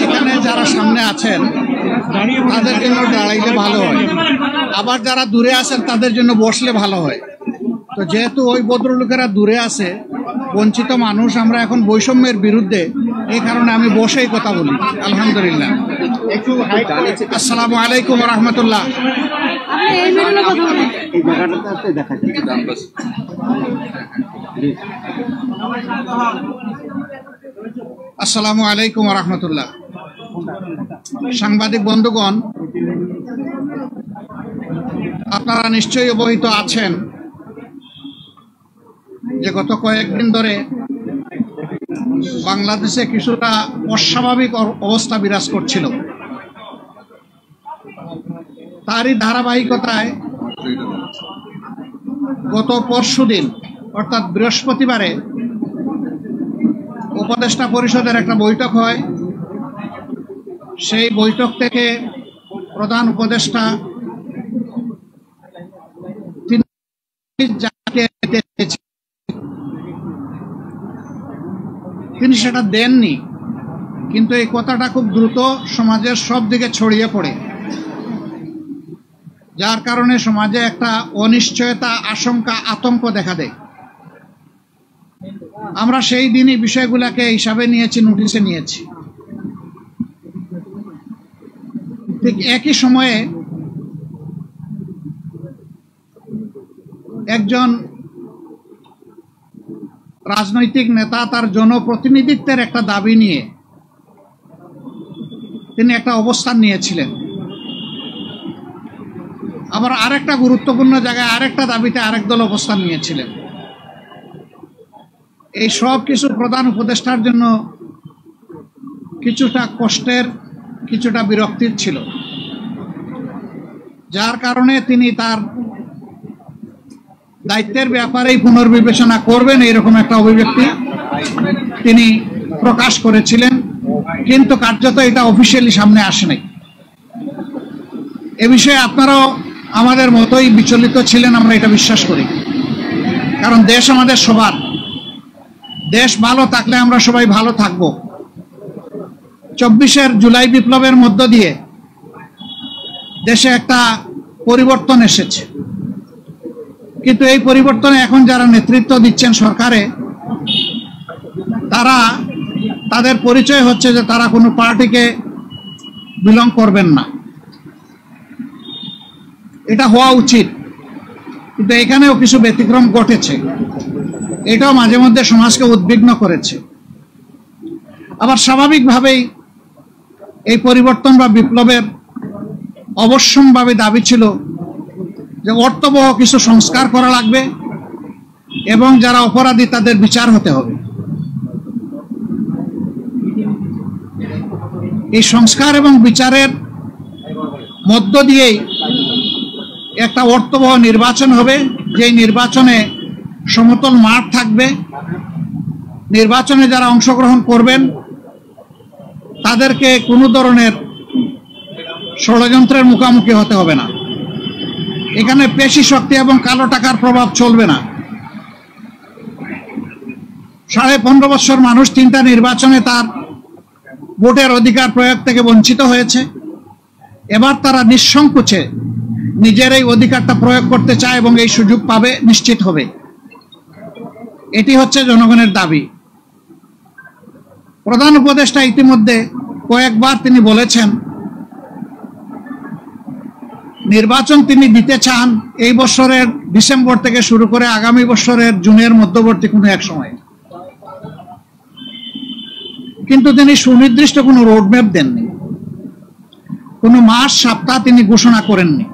এখানে যারা সামনে আছেন তাদের জন্য দাঁড়াইলে ভালো হয়, আবার যারা দূরে আছেন তাদের জন্য বসলে ভালো হয়। তো যেহেতু ওই ভদ্রলোকেরা দূরে আছে, বঞ্চিত মানুষ, আমরা এখন বৈষম্যের বিরুদ্ধে, এই কারণে আমি বসেই কথা বলি। আলহামদুলিল্লাহ। আসসালামু আলাইকুম রহমতুল্লাহ। আসসালামু আলাইকুম রহমতুল্লাহ। সাংবাদিক বন্ধুগণ, আপনারা নিশ্চয়ই অবহিত আছেন যে গত কয়েকদিন ধরে বাংলাদেশে কিছুটা অস্বাভাবিক অবস্থা বিরাজ করছিল। তারই ধারাবাহিকতায় গত পরশুদিন অর্থাৎ বৃহস্পতিবারে উপদেষ্টা পরিষদের একটা বৈঠক হয়। সেই বৈঠক থেকে প্রধান উপদেষ্টা তিনি সেটা দেননি, কিন্তু এই কথাটা খুব দ্রুত সমাজের সব দিকে ছড়িয়ে পড়ে, যার কারণে সমাজে একটা অনিশ্চয়তা, আশঙ্কা, আতঙ্ক দেখা দেয়। আমরা সেই দিনই বিষয়গুলোকে হিসাবে নিয়েছি, নোটিশে নিয়েছি। ঠিক একই সময়ে একজন রাজনৈতিক নেতা তার জনপ্রতিনিধিত্বের একটা দাবি নিয়ে তিনি একটা অবস্থান নিয়েছিলেন। আবার আরেকটা গুরুত্বপূর্ণ জায়গায় আরেকটা দাবিতে আরেক দল অবস্থান নিয়েছিলেন। এই সব কিছু প্রধান উপদেষ্টার জন্য কিছুটা কষ্টের, কিছুটা বিরক্তির ছিল, যার কারণে তিনি তার দায়িত্বের ব্যাপারেই পুনর্বিবেচনা করবেন এরকম একটা অভিব্যক্তি তিনি প্রকাশ করেছিলেন, কিন্তু কার্যত এটা অফিসিয়ালি সামনে আসে নাই। এ বিষয়ে আপনারাও আমাদের মতোই বিচলিত ছিলেন, আমরা এটা বিশ্বাস করি। কারণ দেশ আমাদের সবার, দেশ ভালো থাকলে আমরা সবাই ভালো থাকব। 24 জুলাই বিপ্লবের মধ্য দিয়ে দেশে একটা পরিবর্তন এসেছে, কিন্তু এই পরিবর্তনে এখন যারা নেতৃত্ব দিচ্ছেন সরকারে, তাদের পরিচয় হচ্ছে যে তারা কোনো পার্টিকে বিলং করবেন না। এটা হওয়া উচিত, কিন্তু এখানেও কিছু ব্যতিক্রম ঘটেছে। এটাও মাঝে মধ্যে সমাজকে উদ্বিগ্ন করেছে। আবার স্বাভাবিকভাবেই এই পরিবর্তন বা বিপ্লবের অবশ্যম্ভাবী দাবি ছিল যে অর্থবহ কিছু সংস্কার করা লাগবে এবং যারা অপরাধী তাদের বিচার হতে হবে। এই সংস্কার এবং বিচারের মধ্য দিয়েই একটা অর্থবহ নির্বাচন হবে, যেই নির্বাচনে সমতল মাঠ থাকবে। নির্বাচনে যারা অংশগ্রহণ করবেন তাদেরকে কোনো ধরনের ষড়যন্ত্রের মুখোমুখি হতে হবে না। এখানে পেশি শক্তি এবং কালো টাকার প্রভাব চলবে না। 15.5 বছর মানুষ 3টা নির্বাচনে তার ভোটের অধিকার প্রয়োগ থেকে বঞ্চিত হয়েছে। এবার তারা নিঃসংকোচে নিজের এই অধিকারটা প্রয়োগ করতে চায় এবং এই সুযোগ পাবে, নিশ্চিত হবে। এটি হচ্ছে জনগণের দাবি। প্রধান উপদেষ্টা ইতিমধ্যে কয়েকবার তিনি বলেছেন নির্বাচন তিনি দিতে চান এই বছরের ডিসেম্বর থেকে শুরু করে আগামী বছরের জুনের মধ্যবর্তী কোনো এক সময়, কিন্তু তিনি সুনির্দিষ্ট কোনো রোডম্যাপ দেননি, কোনো মাস সপ্তাহ তিনি ঘোষণা করেননি।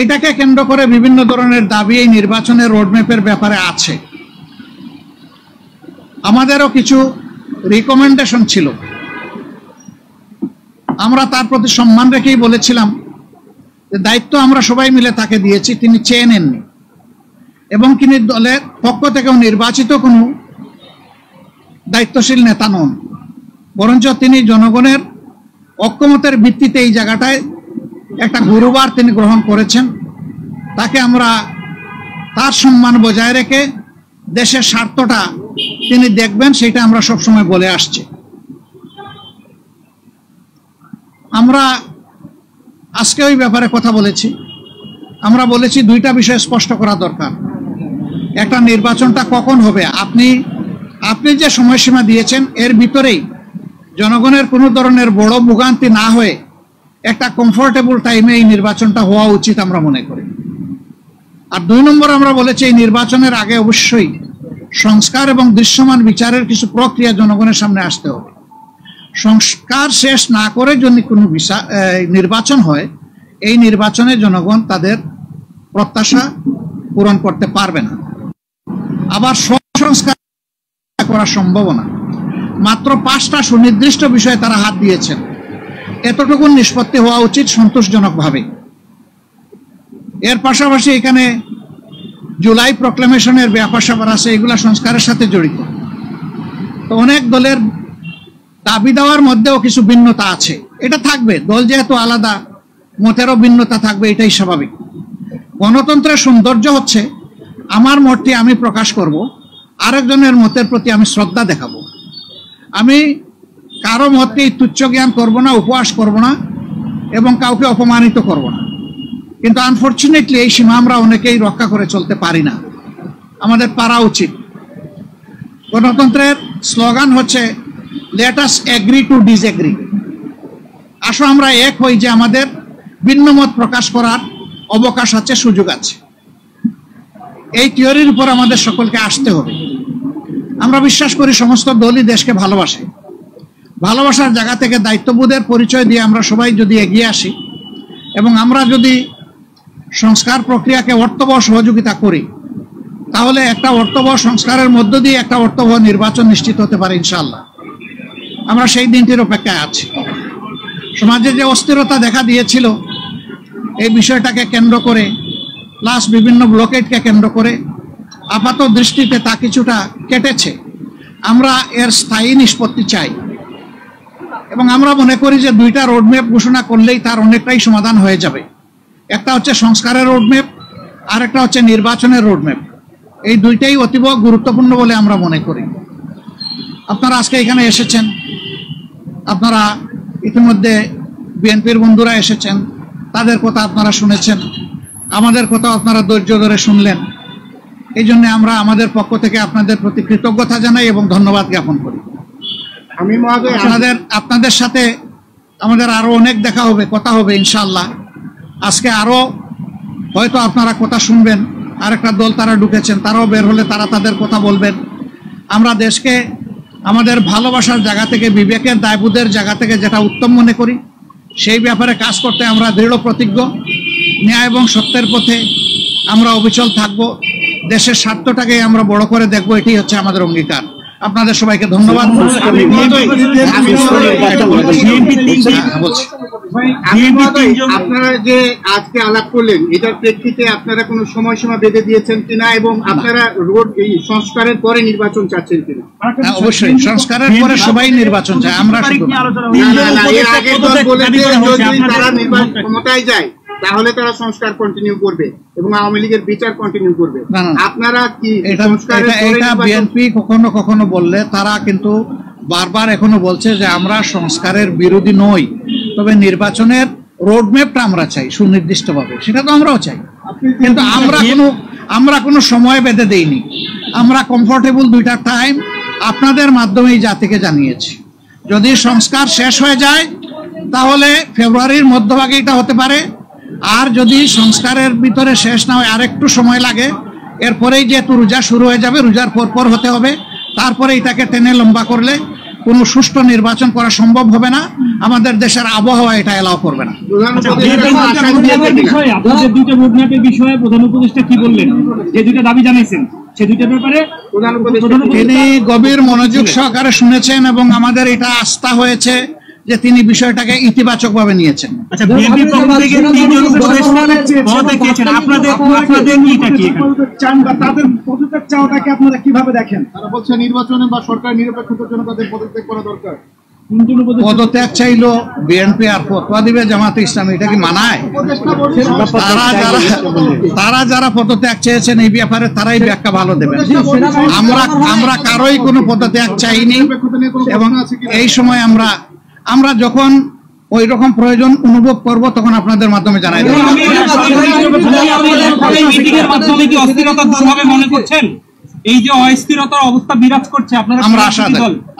এটাকে কেন্দ্র করে বিভিন্ন ধরনের দাবি এই নির্বাচনের রোডম্যাপের ব্যাপারে আছে। আমাদেরও কিছু রিকমেন্ডেশন ছিল, আমরা তার প্রতি সম্মান রেখেই বলেছিলাম যে দায়িত্ব আমরা সবাই মিলে তাকে দিয়েছি, তিনি চেয়ে নেননি এবং তিনি দলের পক্ষ থেকেও নির্বাচিত কোনো দায়িত্বশীল নেতা নন, বরঞ্চ তিনি জনগণের ঐক্যমতের ভিত্তিতে এই জায়গাটায় একটা গুরুবার তিনি গ্রহণ করেছেন। তাকে আমরা তার সম্মান বজায় রেখে দেশের স্বার্থটা তিনি দেখবেন, সেটা আমরা সবসময় বলে আসছি। আমরা আজকে ওই ব্যাপারে কথা বলেছি। আমরা বলেছি দুইটা বিষয় স্পষ্ট করা দরকার। একটা, নির্বাচনটা কখন হবে, আপনি যে সময়সীমা দিয়েছেন এর ভিতরেই জনগণের কোনো ধরনের বড় ভোগান্তি না হয়ে একটা কমফোর্টেবল টাইমে এই নির্বাচনটা হওয়া উচিত আমরা মনে করি। আর 2 নম্বর, আমরা বলেছি এই নির্বাচনের আগে অবশ্যই সংস্কার এবং দৃশ্যমান বিচারের কিছু প্রক্রিয়া জনগণের সামনে আসতে হবে। সংস্কার শেষ না করে যদি কোনো নির্বাচন হয়, এই নির্বাচনে জনগণ তাদের প্রত্যাশা পূরণ করতে পারবে না। আবার সংস্কার করা সম্ভব না। মাত্র 5টা সুনির্দিষ্ট বিষয়ে তারা হাত দিয়েছেন। এতটুকু নিষ্পত্তি হওয়া উচিত সন্তোষজনকভাবে। এর পাশাপাশি এখানে জুলাই প্রক্লেমেশনের ব্যাপার স্যাপার আছে, এগুলা সংস্কারের সাথে জড়িত। তো অনেক দলের দাবি দেওয়ার মধ্যেও কিছু ভিন্নতা আছে, এটা থাকবে। দল যেহেতু আলাদা, মতেরও ভিন্নতা থাকবে, এটাই স্বাভাবিক। গণতন্ত্রের সৌন্দর্য হচ্ছে আমার মতটি আমি প্রকাশ করব, আরেকজনের মতের প্রতি আমি শ্রদ্ধা দেখাবো। আমি কারো মতকে তুচ্ছ জ্ঞান করব না, উপহাস করব না, এবং কাউকে অপমানিত করব না। কিন্তু আনফরচুনেটলি এই সীমা আমরা অনেকেই রক্ষা করে চলতে পারি না, আমাদের পারা উচিত। গণতন্ত্রের স্লোগান হচ্ছে let us agree to disagree. আসো আমরা এক হই যে আমাদের ভিন্ন মত প্রকাশ করার অবকাশ আছে, সুযোগ আছে। এই থিওরির উপর আমাদের সকলকে আসতে হবে। আমরা বিশ্বাস করি সমস্ত দলই দেশকে ভালোবাসে। ভালোবাসার জায়গা থেকে দায়িত্ববোধের পরিচয় দিয়ে আমরা সবাই যদি এগিয়ে আসি এবং আমরা যদি সংস্কার প্রক্রিয়াকে অর্থবহ সহযোগিতা করি, তাহলে একটা অর্থবহ সংস্কারের মধ্য দিয়ে একটা অর্থবহ নির্বাচন নিশ্চিত হতে পারে ইনশাআল্লাহ। আমরা সেই দিনটির অপেক্ষায় আছি। সমাজে যে অস্থিরতা দেখা দিয়েছিল এই বিষয়টাকে কেন্দ্র করে, প্লাস বিভিন্ন ব্লকেটকে কেন্দ্র করে আপাত দৃষ্টিতে তা কিছুটা কেটেছে। আমরা এর স্থায়ী নিষ্পত্তি চাই এবং আমরা মনে করি যে 2টা রোডম্যাপ ঘোষণা করলেই তার অনেকটাই সমাধান হয়ে যাবে। একটা হচ্ছে সংস্কারের রোডম্যাপ, আর একটা হচ্ছে নির্বাচনের রোডম্যাপ। এই 2টাই অতীব গুরুত্বপূর্ণ বলে আমরা মনে করি। আপনারা আজকে এখানে এসেছেন, আপনারা ইতিমধ্যে বিএনপির বন্ধুরা এসেছেন, তাদের কথা আপনারা শুনেছেন, আমাদের কথা আপনারা ধৈর্য ধরে শুনলেন। এই জন্য আমরা আমাদের পক্ষ থেকে আপনাদের প্রতি কৃতজ্ঞতা জানাই এবং ধন্যবাদ জ্ঞাপন করি। আপনাদের সাথে আমাদের আরো অনেক দেখা হবে, কথা হবে ইনশাআল্লাহ। আজকে আরো হয়তো আপনারা কথা শুনবেন, আরেকটা দল তারা ঢুকেছেন, তারাও বের হলে তারা তাদের কথা বলবেন। আমরা দেশকে আমাদের ভালোবাসার জায়গা থেকে, বিবেকের দায়বোধের জায়গা থেকে যেটা উত্তম মনে করি সেই ব্যাপারে কাজ করতে আমরা দৃঢ় প্রতিজ্ঞ। ন্যায় এবং সত্যের পথে আমরা অবিচল থাকব, দেশের স্বার্থটাকে আমরা বড় করে দেখব, এটাই হচ্ছে আমাদের অঙ্গীকার। আপনাদের সবাইকে ধন্যবাদ। আপনারা যে আজকে আলাপ করলেন, এটার প্রেক্ষিতে আপনারা কোনো সময়সীমা বেঁধে দিয়েছেন কিনা এবং আপনারা এই সংস্কারের পরে নির্বাচন চাচ্ছেন কিনা? অবশ্যই সংস্কারের পরে সবাই নির্বাচন চায়। আমরা এর আগের দল বলেছে যদি তারা নির্বাচন ক্ষমতায় যায় তাহলে তারা সংস্কার কন্টিনিউ করবে এবং আওয়ামী লীগের বিচার কন্টিনিউ করবে। আপনারা কি এটা বিএনপি কখনো কখনো বললে, তারা কিন্তু বারবার এখনো বলছে যে আমরা সংস্কারের বিরোধী নই, তবে নির্বাচনের রোডম্যাপটা আমরা চাই সুনির্দিষ্টভাবে, সেটা তো আমরাও চাই। কিন্তু আমরা কোনো সময় বেঁধে দেইনি। আমরা কমফোর্টেবল 2টা টাইম আপনাদের মাধ্যমে এই জাতিকে জানিয়েছি। যদি সংস্কার শেষ হয়ে যায় তাহলে ফেব্রুয়ারির মধ্যভাগে এটা হতে পারে, আর যদি সংস্কারের ভিতরে শেষ না হয় আরেকটু সময় লাগে, এরপরেই যেহেতু রোজা শুরু হয়ে যাবে, রোজার পর হতে হবে, তারপরে এটাকে টেনে লম্বা করলে কোনো সুষ্ঠু নির্বাচন করা সম্ভব হবে না। আমাদের দেশের আবহাওয়া এটা এলাও করবে না। প্রধান উপদেষ্টা কি বললেন, যে 2টা দাবি জানাইছেন সে 2টার ব্যাপারে তিনি গভীর মনোযোগ সহকারে শুনেছেন এবং আমাদের এটা আস্থা হয়েছে যে তিনি বিষয়টাকে ইতিবাচক ভাবে নিয়েছেন। আচ্ছা, বিএনপি পক্ষ থেকে তিনজন মহোদয় গিয়েছেন, আপনাদের কি চান বা তাদের পদত্যাগ চাওয়াটাকে আপনারা কিভাবে দেখেন? তারা বলছে নির্বাচনে বা সরকার নিরপেক্ষতার জন্য তাদের পদত্যাগ করা দরকার। পদত্যাগ চাইলো বিএনপি আর ফতোয়া দিবে জামাতে ইসলামী, এটা কি মানায়? তারা যারা পদত্যাগ চেয়েছেন এই ব্যাপারে তারাই ব্যাখ্যা ভালো দেবেন। আমরা কারোই কোনো পদত্যাগ চাইনি, এবং এই সময় আমরা যখন ওই রকম প্রয়োজন অনুভব করব তখন আপনাদের মাধ্যমে জানাই দেব। এই যে অস্থিরতার অবস্থা বিরাজ করছে, আপনারা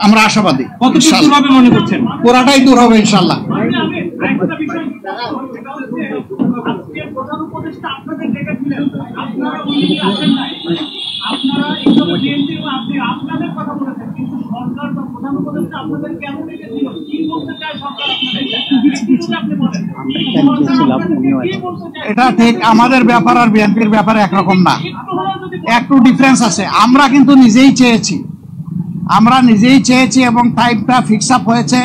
আমরা আশাবাদী কতটুকু দূর হবে মনে করছেন? পুরাটাই দূর হবে ইনশাআল্লাহ। এটা ঠিক, আমাদের ব্যাপার আর বিএনপির ব্যাপারে একরকম না, একটু ডিফারেন্স আছে। আমরা কিন্তু নিজেই চেয়েছি এবং টাইমটা ফিক্স আপ হয়েছে।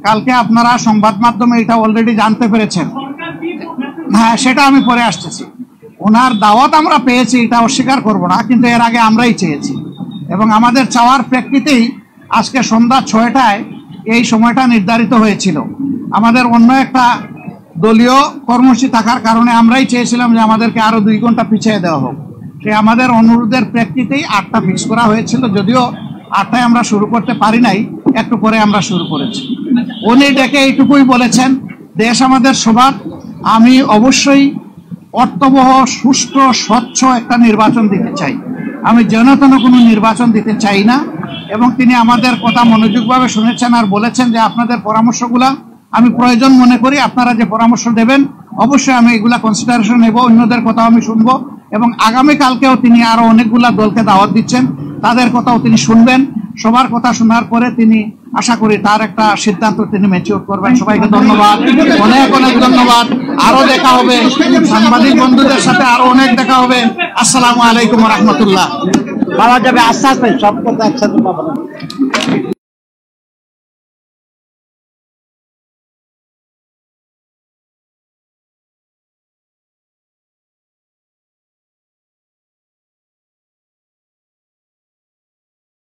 কালকে আপনারা সংবাদ মাধ্যমে এটা অলরেডি জানতে পেরেছেন। হ্যাঁ, সেটা আমি পরে আসতেছি। ওনার দাওয়াত আমরা পেয়েছি, এটা অস্বীকার করব না, কিন্তু এর আগে আমরাই চেয়েছি এবং আমাদের চাওয়ার প্রেক্ষিতেই আজকে সন্ধ্যা 6টায় এই সময়টা নির্ধারিত হয়েছিল। আমাদের অন্য একটা দলীয় কর্মসূচি থাকার কারণে আমরাই চেয়েছিলাম যে আমাদেরকে আরো 2 ঘন্টা পিছিয়ে দেওয়া হোক। সে আমাদের অনুরোধের প্রেক্ষিতেই 8টা ফিক্স করা হয়েছিল, যদিও 8টায় আমরা শুরু করতে পারি নাই, একটু পরে আমরা শুরু করেছি। উনি ডেকে এইটুকুই বলেছেন, দেশ আমাদের সবার, আমি অবশ্যই অর্থবহ, সুষ্ঠু, স্বচ্ছ একটা নির্বাচন দিতে চাই, আমি যেন তেন কোনো নির্বাচন দিতে চাই না। এবং তিনি আমাদের কথা মনোযোগভাবে শুনেছেন আর বলেছেন যে আপনাদের পরামর্শগুলা আমি প্রয়োজন মনে করি, আপনারা যে পরামর্শ দেবেন অবশ্যই আমি এগুলা কনসিডারেশন নেব, অন্যদের কথাও আমি শুনবো। এবং আগামীকালকেও তিনি আরো অনেকগুলা দলকে দাওয়াত দিচ্ছেন, তাদের কথাও তিনি শুনবেন। সবার কথা শোনার পরে তিনি আশা করি তার একটা সিদ্ধান্ত তিনি ম্যাচিউর করবেন। সবাইকে ধন্যবাদ, অনেক অনেক ধন্যবাদ। আরো দেখা হবে, সাংবাদিক বন্ধুদের সাথে আরো অনেক দেখা হবে। আসসালামু আলাইকুম ওয়া রাহমাতুল্লাহ। পাওয়া যাবে আস্তে আস্তে, সব কথা একসাথে পাবো না।